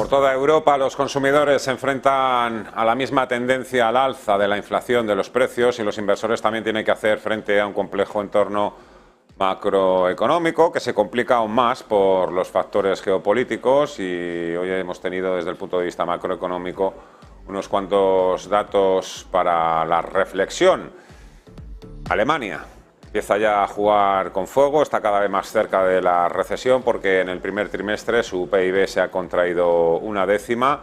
Por toda Europa los consumidores se enfrentan a la misma tendencia al alza de la inflación de los precios y los inversores también tienen que hacer frente a un complejo entorno macroeconómico que se complica aún más por los factores geopolíticos y hoy hemos tenido desde el punto de vista macroeconómico unos cuantos datos para la reflexión. Alemania empieza ya a jugar con fuego, está cada vez más cerca de la recesión porque en el primer trimestre su PIB se ha contraído 1/10,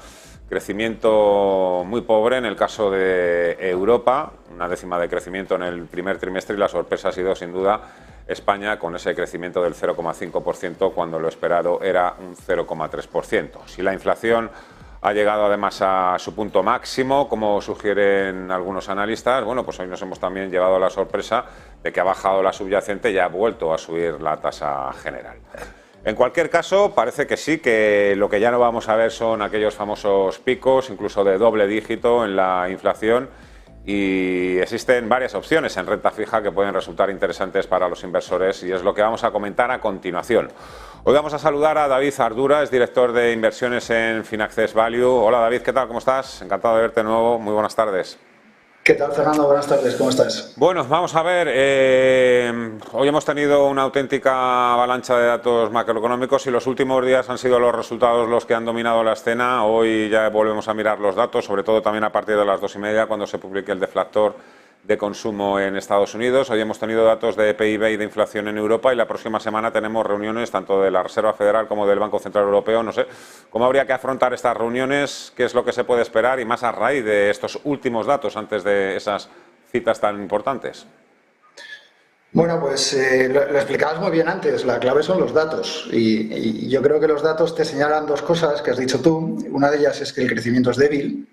crecimiento muy pobre en el caso de Europa, 1/10 de crecimiento en el primer trimestre y la sorpresa ha sido sin duda España con ese crecimiento del 0,5% cuando lo esperado era un 0,3%. Si la inflación ha llegado además a su punto máximo, como sugieren algunos analistas, bueno, pues hoy nos hemos también llevado la sorpresa de que ha bajado la subyacente y ha vuelto a subir la tasa general. En cualquier caso, parece que sí, que lo que ya no vamos a ver son aquellos famosos picos, incluso de doble dígito en la inflación, y existen varias opciones en renta fija que pueden resultar interesantes para los inversores y es lo que vamos a comentar a continuación. Hoy vamos a saludar a David Ardura, es director de inversiones en Finaccess Value. Hola David, ¿qué tal? ¿Cómo estás? Encantado de verte de nuevo, muy buenas tardes. ¿Qué tal, Fernando? Buenas tardes, ¿cómo estás? Bueno, vamos a ver, hoy hemos tenido una auténtica avalancha de datos macroeconómicos y los últimos días han sido los resultados los que han dominado la escena. Hoy ya volvemos a mirar los datos, sobre todo también a partir de las 2:30 cuando se publique el deflactor de consumo en Estados Unidos. Hoy hemos tenido datos de PIB y de inflación en Europa y la próxima semana tenemos reuniones tanto de la Reserva Federal como del Banco Central Europeo. No sé cómo habría que afrontar estas reuniones, qué es lo que se puede esperar y más a raíz de estos últimos datos antes de esas citas tan importantes. Bueno, pues lo explicabas muy bien antes, la clave son los datos y yo creo que los datos te señalan dos cosas que has dicho tú. Una de ellas es que el crecimiento es débil.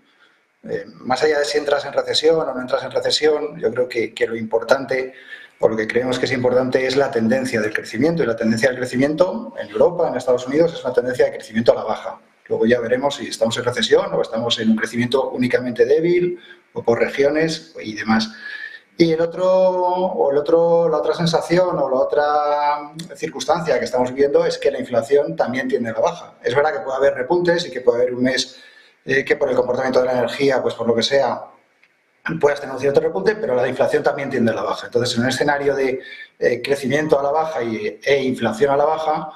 Más allá de si entras en recesión o no entras en recesión, yo creo que lo importante, o lo que creemos que es importante, es la tendencia del crecimiento. Y la tendencia del crecimiento en Europa, en Estados Unidos, es una tendencia de crecimiento a la baja. Luego ya veremos si estamos en recesión o estamos en un crecimiento únicamente débil o por regiones y demás. Y la otra sensación o la otra circunstancia que estamos viendo es que la inflación también tiende a la baja. Es verdad que puede haber repuntes y que puede haber un mes que por el comportamiento de la energía, pues por lo que sea, puedas tener un cierto repunte, pero la inflación también tiende a la baja. Entonces, en un escenario de crecimiento a la baja e inflación a la baja,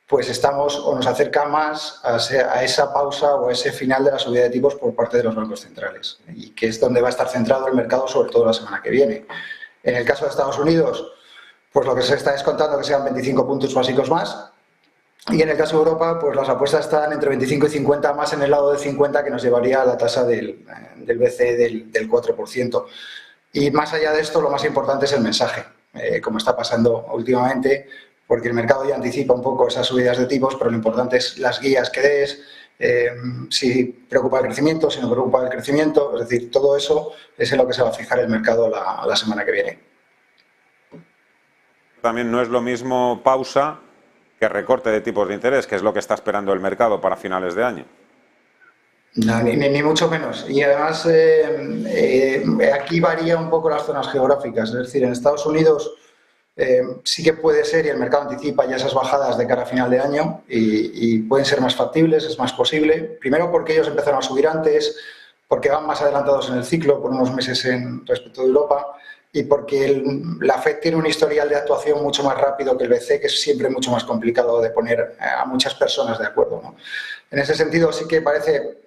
pues estamos o nos acerca más a esa pausa o a ese final de la subida de tipos por parte de los bancos centrales, y que es donde va a estar centrado el mercado, sobre todo la semana que viene. En el caso de Estados Unidos, pues lo que se está descontando que sean 25 puntos básicos más. Y en el caso de Europa, pues las apuestas están entre 25 y 50, más en el lado de 50 que nos llevaría a la tasa del BCE del 4%. Y más allá de esto, lo más importante es el mensaje, como está pasando últimamente, porque el mercado ya anticipa un poco esas subidas de tipos, pero lo importante es las guías que des, si preocupa el crecimiento, si no preocupa el crecimiento, es decir, todo eso es en lo que se va a fijar el mercado la semana que viene. También no es lo mismo pausa que recorte de tipos de interés, que es lo que está esperando el mercado para finales de año. No, ni mucho menos. Y además aquí varía un poco las zonas geográficas. Es decir, en Estados Unidos sí que puede ser, y el mercado anticipa ya esas bajadas de cara a final de año y pueden ser más factibles, es más posible. Primero porque ellos empezaron a subir antes, porque van más adelantados en el ciclo por unos meses respecto de Europa, y porque la FED tiene un historial de actuación mucho más rápido que el BCE, que es siempre mucho más complicado de poner a muchas personas de acuerdo, ¿no? En ese sentido sí que parece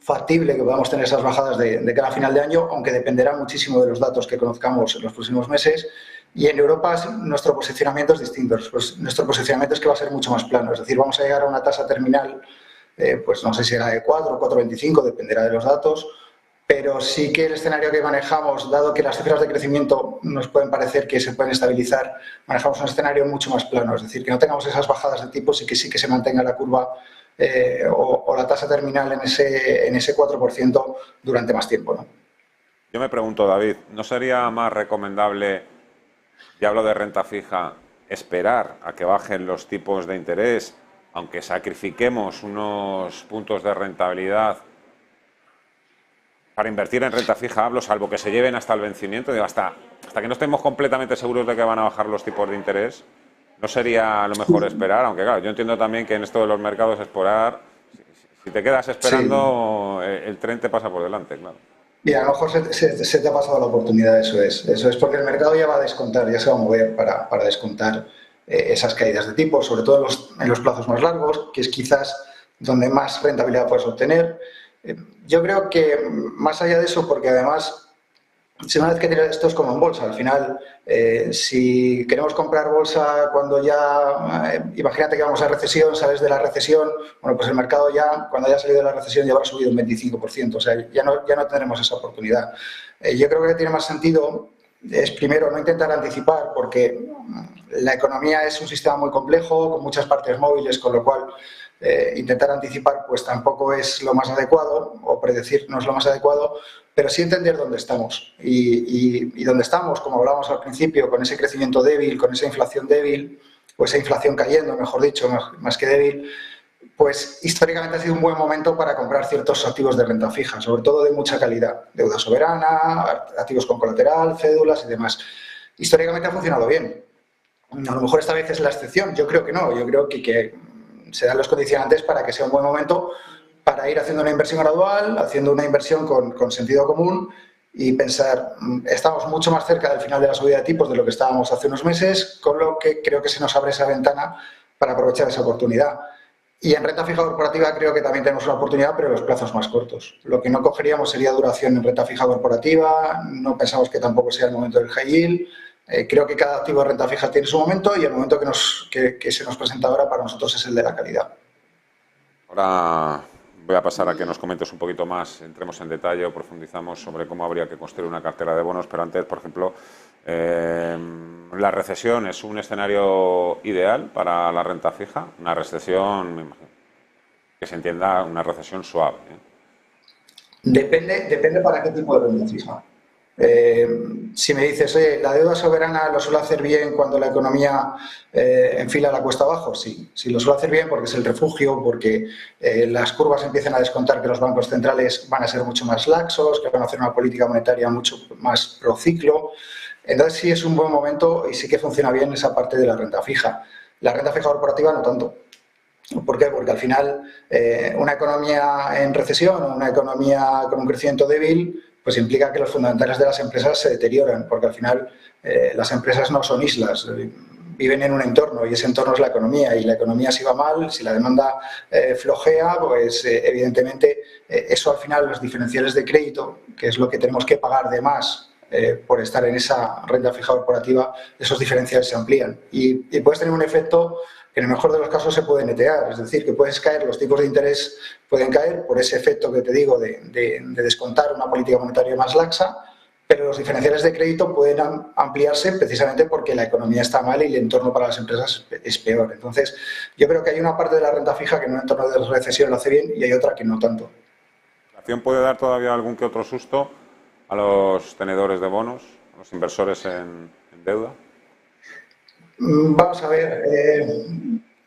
factible que podamos tener esas bajadas de cara a final de año, aunque dependerá muchísimo de los datos que conozcamos en los próximos meses. Y en Europa nuestro posicionamiento es distinto. Pues nuestro posicionamiento es que va a ser mucho más plano, es decir, vamos a llegar a una tasa terminal, pues no sé si era de 4 o 4,25, dependerá de los datos, pero sí que el escenario que manejamos, dado que las cifras de crecimiento nos pueden parecer que se pueden estabilizar, manejamos un escenario mucho más plano, es decir, que no tengamos esas bajadas de tipos y que sí que se mantenga la curva o la tasa terminal en ese 4% durante más tiempo, ¿no? Yo me pregunto, David, ¿no sería más recomendable, y hablo de renta fija, esperar a que bajen los tipos de interés, aunque sacrifiquemos unos puntos de rentabilidad para invertir en renta fija? Hablo, salvo que se lleven hasta el vencimiento, digo, hasta que no estemos completamente seguros de que van a bajar los tipos de interés, ¿no sería lo mejor esperar? Aunque claro, yo entiendo también que en esto de los mercados esperar, Si te quedas Sí. esperando, el tren te pasa por delante, claro. Y a lo mejor se te ha pasado la oportunidad, eso es. Eso es porque el mercado ya va a descontar, ya se va a mover para descontar esas caídas de tipo, sobre todo en los plazos más largos, que es quizás donde más rentabilidad puedes obtener. Yo creo que más allá de eso, porque además si una vez que tienes esto es como en bolsa, al final, si queremos comprar bolsa cuando ya, imagínate que vamos a recesión, sales de la recesión, bueno, pues el mercado ya, cuando haya salido de la recesión, ya habrá subido un 25%, o sea, ya no tendremos esa oportunidad. Yo creo que tiene más sentido, es primero no intentar anticipar, porque la economía es un sistema muy complejo, con muchas partes móviles, con lo cual intentar anticipar pues tampoco es lo más adecuado, o predecir no es lo más adecuado, pero sí entender dónde estamos. Y dónde estamos, como hablábamos al principio, con ese crecimiento débil, con esa inflación débil, o esa inflación cayendo, mejor dicho, más que débil, pues históricamente ha sido un buen momento para comprar ciertos activos de renta fija, sobre todo de mucha calidad, deuda soberana, activos con colateral, cédulas y demás. Históricamente ha funcionado bien. A lo mejor esta vez es la excepción, yo creo que no, yo creo que se dan los condicionantes para que sea un buen momento para ir haciendo una inversión gradual, haciendo una inversión con sentido común y pensar, estamos mucho más cerca del final de la subida de tipos de lo que estábamos hace unos meses, con lo que creo que se nos abre esa ventana para aprovechar esa oportunidad. Y en renta fija corporativa creo que también tenemos una oportunidad, pero en los plazos más cortos. Lo que no cogeríamos sería duración en renta fija corporativa, no pensamos que tampoco sea el momento del high yield. Creo que cada activo de renta fija tiene su momento y el momento que se nos presenta ahora para nosotros es el de la calidad. Ahora voy a pasar a que nos comentes un poquito más, entremos en detalle o profundizamos sobre cómo habría que construir una cartera de bonos, pero antes, por ejemplo, la recesión es un escenario ideal para la renta fija, una recesión, me imagino, que se entienda una recesión suave, ¿eh? Depende para qué tipo de renta fija. Si me dices, oye, la deuda soberana lo suele hacer bien cuando la economía enfila la cuesta abajo, sí, sí lo suele hacer bien porque es el refugio, porque las curvas empiezan a descontar que los bancos centrales van a ser mucho más laxos, que van a hacer una política monetaria mucho más prociclo. Entonces sí es un buen momento y sí que funciona bien esa parte de la renta fija. La renta fija corporativa no tanto. ¿Por qué? Porque al final una economía en recesión o una economía con un crecimiento débil pues implica que los fundamentales de las empresas se deterioran, porque al final las empresas no son islas, viven en un entorno y ese entorno es la economía y la economía si va mal, si la demanda flojea, pues evidentemente eso al final los diferenciales de crédito, que es lo que tenemos que pagar de más por estar en esa renta fija corporativa, esos diferenciales se amplían y puedes tener un efecto que en el mejor de los casos se puede netear, es decir, que puedes caer, los tipos de interés pueden caer por ese efecto que te digo de descontar una política monetaria más laxa, pero los diferenciales de crédito pueden ampliarse precisamente porque la economía está mal y el entorno para las empresas es peor. Entonces, yo creo que hay una parte de la renta fija que en un entorno de recesión lo hace bien y hay otra que no tanto. ¿La inflación puede dar todavía algún que otro susto a los tenedores de bonos, a los inversores en deuda? Vamos a ver,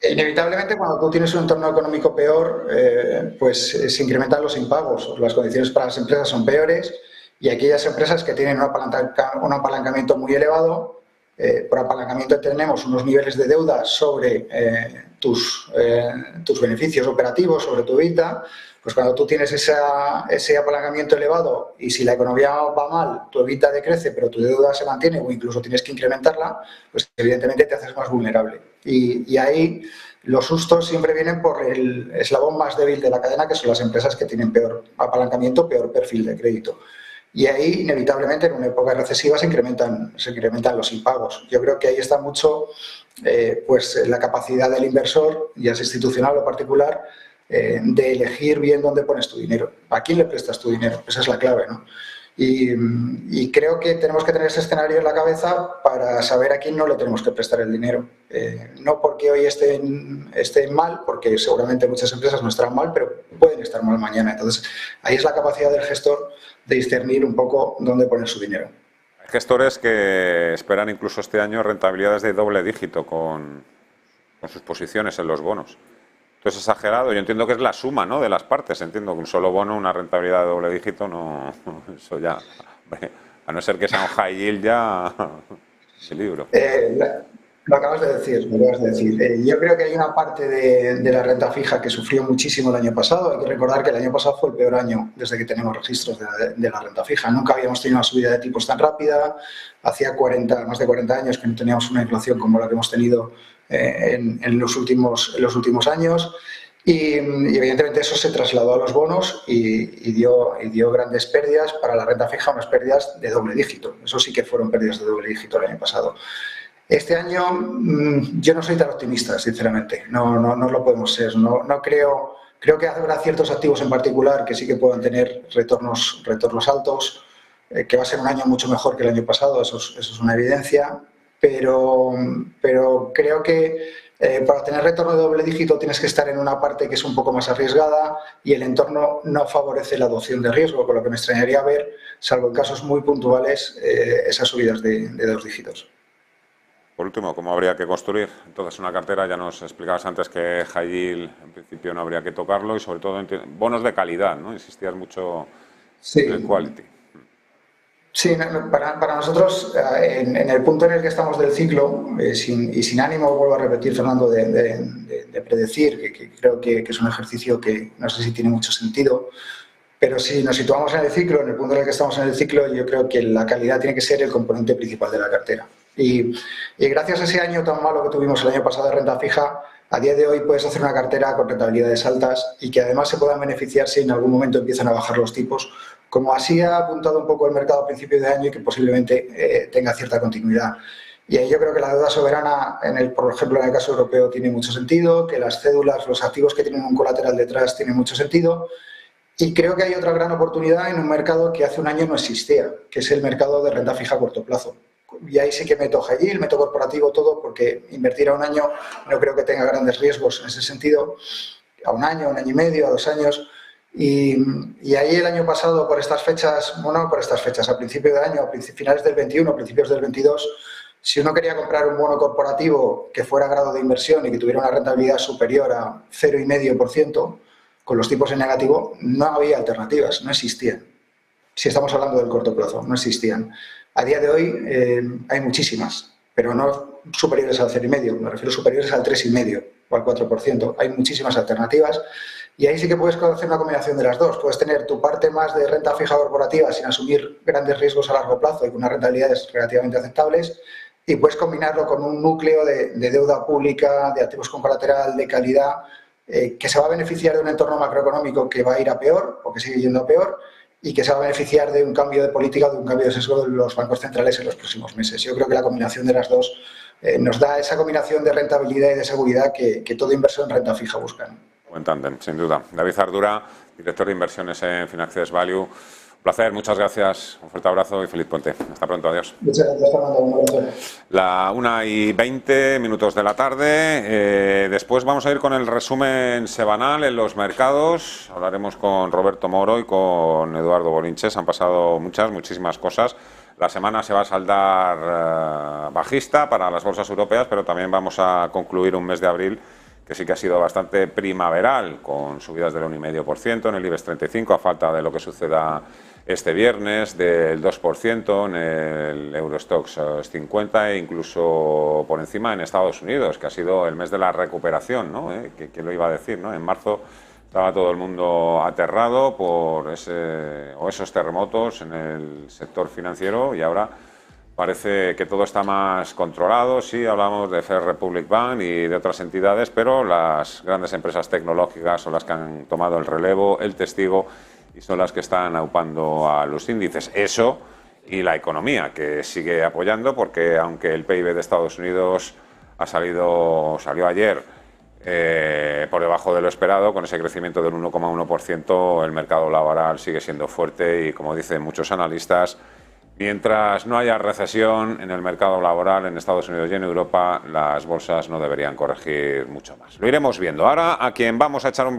inevitablemente cuando tú tienes un entorno económico peor, pues se incrementan los impagos, las condiciones para las empresas son peores y aquellas empresas que tienen un apalancamiento muy elevado, por apalancamiento tenemos unos niveles de deuda sobre tus beneficios operativos, sobre tu EBITDA, pues cuando tú tienes ese apalancamiento elevado y si la economía va mal, tu EBITDA decrece, pero tu deuda se mantiene o incluso tienes que incrementarla, pues evidentemente te haces más vulnerable. Y ahí los sustos siempre vienen por el eslabón más débil de la cadena, que son las empresas que tienen peor apalancamiento, peor perfil de crédito. Y ahí, inevitablemente, en una época recesiva se incrementan los impagos. Yo creo que ahí está mucho pues, la capacidad del inversor, ya sea institucional o particular, de elegir bien dónde pones tu dinero. ¿A quién le prestas tu dinero? Esa es la clave, ¿no? Y creo que tenemos que tener ese escenario en la cabeza para saber a quién no le tenemos que prestar el dinero. No porque hoy estén mal, porque seguramente muchas empresas no estarán mal, pero pueden estar mal mañana. Entonces, ahí es la capacidad del gestor de discernir un poco dónde poner su dinero. Hay gestores que esperan incluso este año rentabilidades de doble dígito con sus posiciones en los bonos. Esto es exagerado. Yo entiendo que es la suma, ¿no?, de las partes. Entiendo que un solo bono, una rentabilidad de doble dígito, no, eso ya, hombre, a no ser que sea un high yield ya, ese libro. Lo acabas de decir, lo acabas de decir. Yo creo que hay una parte de la renta fija que sufrió muchísimo el año pasado. Hay que recordar que el año pasado fue el peor año desde que tenemos registros de la renta fija. Nunca habíamos tenido una subida de tipos tan rápida. Hacía más de 40 años que no teníamos una inflación como la que hemos tenido en los últimos años. Y evidentemente eso se trasladó a los bonos y dio grandes pérdidas para la renta fija, unas pérdidas de doble dígito. Eso sí que fueron pérdidas de doble dígito el año pasado. Este año yo no soy tan optimista, sinceramente. No lo podemos ser. No creo. Creo que habrá ciertos activos en particular que sí que puedan tener retornos altos, que va a ser un año mucho mejor que el año pasado, eso es una evidencia, pero creo que para tener retorno de doble dígito tienes que estar en una parte que es un poco más arriesgada y el entorno no favorece la adopción de riesgo, con lo que me extrañaría ver, salvo en casos muy puntuales, esas subidas de dos dígitos. Por último, ¿cómo habría que construir entonces una cartera? Ya nos explicabas antes que high yield en principio no habría que tocarlo y sobre todo bonos de calidad, ¿no? Insistías mucho en el Sí, quality. sí, para nosotros, en el punto en el que estamos del ciclo, sin ánimo, vuelvo a repetir, Fernando, de predecir, que creo que es un ejercicio que no sé si tiene mucho sentido, pero si nos situamos en el ciclo, en el punto en el que estamos en el ciclo, yo creo que la calidad tiene que ser el componente principal de la cartera. Y gracias a ese año tan malo que tuvimos el año pasado de renta fija, a día de hoy puedes hacer una cartera con rentabilidades altas y que además se puedan beneficiar si en algún momento empiezan a bajar los tipos, como así ha apuntado un poco el mercado a principio de año y que posiblemente tenga cierta continuidad. Y ahí yo creo que la deuda soberana, por ejemplo, en el caso europeo, tiene mucho sentido, que las cédulas, los activos que tienen un colateral detrás, tienen mucho sentido. Y creo que hay otra gran oportunidad en un mercado que hace un año no existía, que es el mercado de renta fija a corto plazo. Y ahí sí que meto high yield, meto corporativo, todo, porque invertir a un año no creo que tenga grandes riesgos en ese sentido, a un año y medio, a 2 años. Y ahí el año pasado, por estas fechas, a principio de año, a finales del 21, principios del 22, si uno quería comprar un bono corporativo que fuera grado de inversión y que tuviera una rentabilidad superior a 0,5%, con los tipos en negativo, no había alternativas, no existían. Si estamos hablando del corto plazo, no existían. A día de hoy hay muchísimas, pero no superiores al 0,5%, me refiero superiores al 3,5% o al 4%. Hay muchísimas alternativas y ahí sí que puedes hacer una combinación de las dos. Puedes tener tu parte más de renta fija corporativa sin asumir grandes riesgos a largo plazo y con unas rentabilidades relativamente aceptables, y puedes combinarlo con un núcleo de deuda pública, de activos con colateral, de calidad, que se va a beneficiar de un entorno macroeconómico que va a ir a peor o que sigue yendo a peor y que se va a beneficiar de un cambio de política, de un cambio de sesgo de los bancos centrales en los próximos meses. Yo creo que la combinación de las dos nos da esa combinación de rentabilidad y de seguridad que todo inversor en renta fija busca, ¿no? Buen tándem, sin duda. David Ardura, director de inversiones en Finaccess Value. Un placer, muchas gracias, un fuerte abrazo y feliz puente. Hasta pronto, adiós. Muchas gracias, Fernando. Un abrazo. La 1:20 de la tarde. Después vamos a ir con el resumen semanal en los mercados. Hablaremos con Roberto Moro y con Eduardo Bolinches. Han pasado muchísimas cosas. La semana se va a saldar bajista para las bolsas europeas, pero también vamos a concluir un mes de abril que sí que ha sido bastante primaveral, con subidas del 1,5% en el IBEX 35, a falta de lo que suceda este viernes, del 2% en el Eurostoxx 50 e incluso por encima en Estados Unidos, que ha sido el mes de la recuperación, ¿no? ¿Qué lo iba a decir, ¿no? En marzo estaba todo el mundo aterrado por esos terremotos en el sector financiero y ahora parece que todo está más controlado. Sí, hablamos de First Republic Bank y de otras entidades, pero las grandes empresas tecnológicas son las que han tomado el relevo, el testigo, y son las que están aupando a los índices. Eso y la economía, que sigue apoyando, porque aunque el PIB de Estados Unidos salió ayer por debajo de lo esperado, con ese crecimiento del 1,1%, el mercado laboral sigue siendo fuerte y, como dicen muchos analistas, mientras no haya recesión en el mercado laboral en Estados Unidos y en Europa, las bolsas no deberían corregir mucho más. Lo iremos viendo. Ahora, a quien vamos a echar un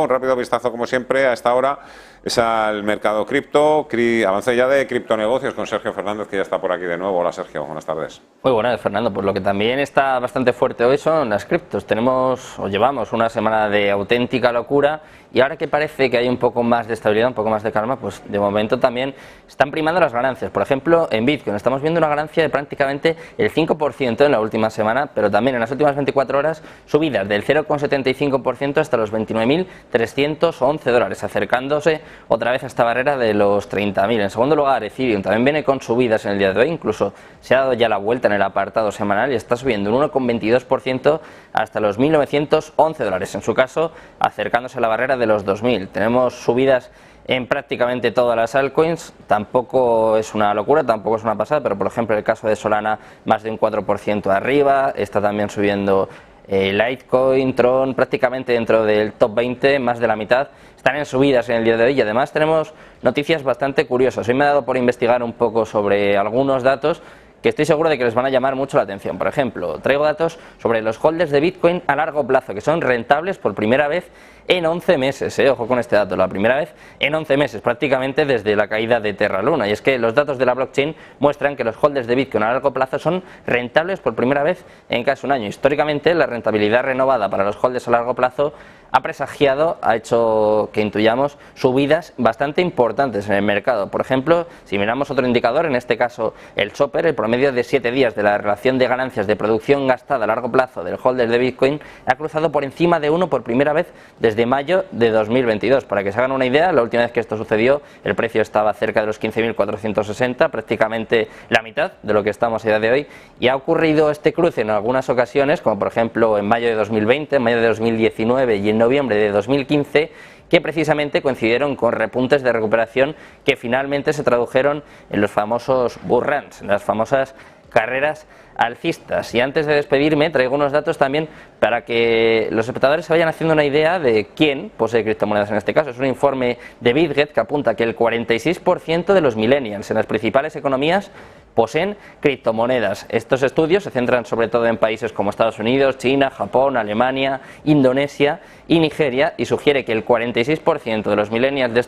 rápido vistazo como siempre a esta hora, es al mercado cripto. Avance ya de criptonegocios con Sergio Fernández, que ya está por aquí de nuevo. Hola Sergio, buenas tardes. Muy buenas, Fernando. Pues lo que también está bastante fuerte hoy son las criptos. Llevamos una semana de auténtica locura y ahora que parece que hay un poco más de estabilidad, un poco más de calma, pues de momento también están primando las ganancias. Por ejemplo, en Bitcoin estamos viendo una ganancia de prácticamente el 5% en la última semana, pero también en las últimas 24 horas subidas del 0,75% hasta los 29.311 dólares, acercándose otra vez a esta barrera de los 30.000. En segundo lugar, Ethereum también viene con subidas en el día de hoy, incluso se ha dado ya la vuelta en el apartado semanal y está subiendo un 1,22% hasta los 1.911 dólares, en su caso acercándose a la barrera de los 2.000. Tenemos subidas en prácticamente todas las altcoins, tampoco es una locura, tampoco es una pasada, pero por ejemplo el caso de Solana más de un 4% arriba, está también subiendo Litecoin, Tron, prácticamente dentro del top 20, más de la mitad están en subidas en el día de hoy y además tenemos noticias bastante curiosas. Hoy me ha dado por investigar un poco sobre algunos datos que estoy seguro de que les van a llamar mucho la atención. Por ejemplo, traigo datos sobre los holders de Bitcoin a largo plazo, que son rentables por primera vez en 11 meses, ojo con este dato, la primera vez en 11 meses, prácticamente desde la caída de Terra Luna. Y es que los datos de la blockchain muestran que los holders de Bitcoin a largo plazo son rentables por primera vez en casi un año. Históricamente, la rentabilidad renovada para los holders a largo plazo ha hecho que intuyamos subidas bastante importantes en el mercado. Por ejemplo, si miramos otro indicador, en este caso el Chopper, el promedio de 7 días de la relación de ganancias de producción gastada a largo plazo del holder de Bitcoin ha cruzado por encima de 1 por primera vez desde mayo de 2022. Para que se hagan una idea, la última vez que esto sucedió el precio estaba cerca de los 15.460, prácticamente la mitad de lo que estamos a día de hoy, y ha ocurrido este cruce en algunas ocasiones, como por ejemplo en mayo de 2020, en mayo de 2019 y en noviembre de 2015, que precisamente coincidieron con repuntes de recuperación que finalmente se tradujeron en los famosos bull runs, en las famosas carreras alcistas. Y antes de despedirme traigo unos datos también para que los espectadores se vayan haciendo una idea de quién posee criptomonedas en este caso. Es un informe de BitGet que apunta que el 46% de los millennials en las principales economías poseen criptomonedas. Estos estudios se centran sobre todo en países como Estados Unidos, China, Japón, Alemania, Indonesia y Nigeria, y sugiere que el 46% de los millennials de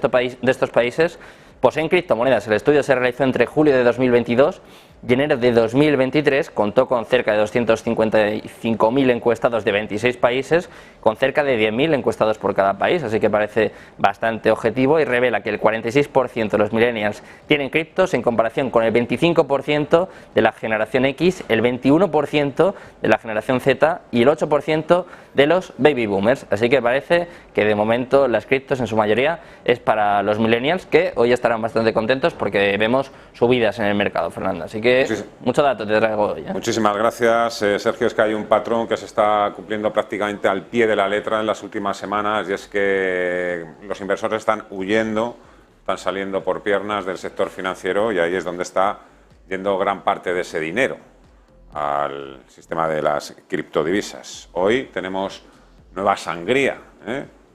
estos países poseen criptomonedas. El estudio se realizó entre julio de 2022 y enero de 2023, contó con cerca de 255.000 encuestados de 26 países, con cerca de 10.000 encuestados por cada país, así que parece bastante objetivo y revela que el 46% de los millennials tienen criptos en comparación con el 25% de la generación X, el 21% de la generación Z y el 8% de los baby boomers, así que parece que de momento las criptos en su mayoría es para los millennials, que hoy estarán bastante contentos porque vemos subidas en el mercado, Fernando, así que mucho dato te traigo hoy. Muchísimas gracias, Sergio. Es que hay un patrón que se está cumpliendo prácticamente al pie de la letra en las últimas semanas, y es que los inversores están huyendo, están saliendo por piernas del sector financiero, y ahí es donde está yendo gran parte de ese dinero al sistema de las criptodivisas. Hoy tenemos nueva sangría,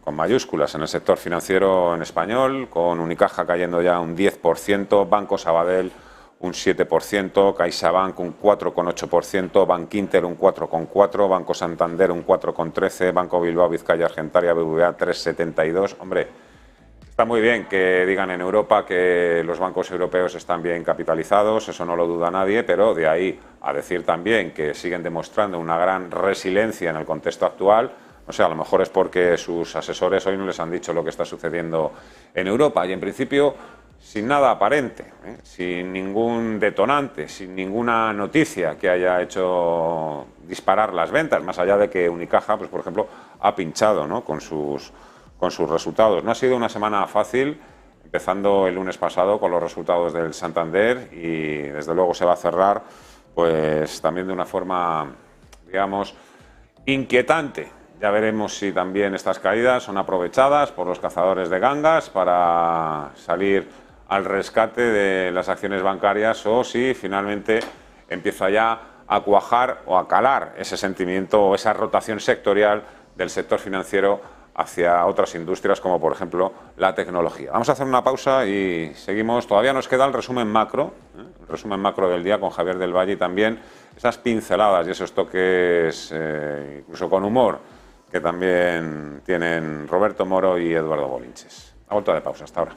con mayúsculas, en el sector financiero en español, con Unicaja cayendo ya un 10%, Banco Sabadell un 7%, CaixaBank un 4,8%, Bankinter un 4,4%, Banco Santander un 4,13%, Banco Bilbao Vizcaya Argentaria BBVA 3,72%. Hombre, está muy bien que digan en Europa que los bancos europeos están bien capitalizados, eso no lo duda nadie, pero de ahí a decir también que siguen demostrando una gran resiliencia en el contexto actual, no sé, a lo mejor es porque sus asesores hoy no les han dicho lo que está sucediendo en Europa, y en principio sin nada aparente, sin ningún detonante, sin ninguna noticia que haya hecho disparar las ventas, más allá de que Unicaja, pues por ejemplo, ha pinchado, ¿no?, con sus resultados. No ha sido una semana fácil, empezando el lunes pasado con los resultados del Santander, y desde luego se va a cerrar pues también de una forma, digamos, inquietante. Ya veremos si también estas caídas son aprovechadas por los cazadores de gangas para salir al rescate de las acciones bancarias, o si finalmente empieza ya a cuajar o a calar ese sentimiento o esa rotación sectorial del sector financiero hacia otras industrias, como por ejemplo la tecnología. Vamos a hacer una pausa y seguimos. Todavía nos queda el resumen macro del día con Javier del Valle, y también esas pinceladas y esos toques, incluso con humor, que también tienen Roberto Moro y Eduardo Bolinches. A vuelta de pausa, hasta ahora.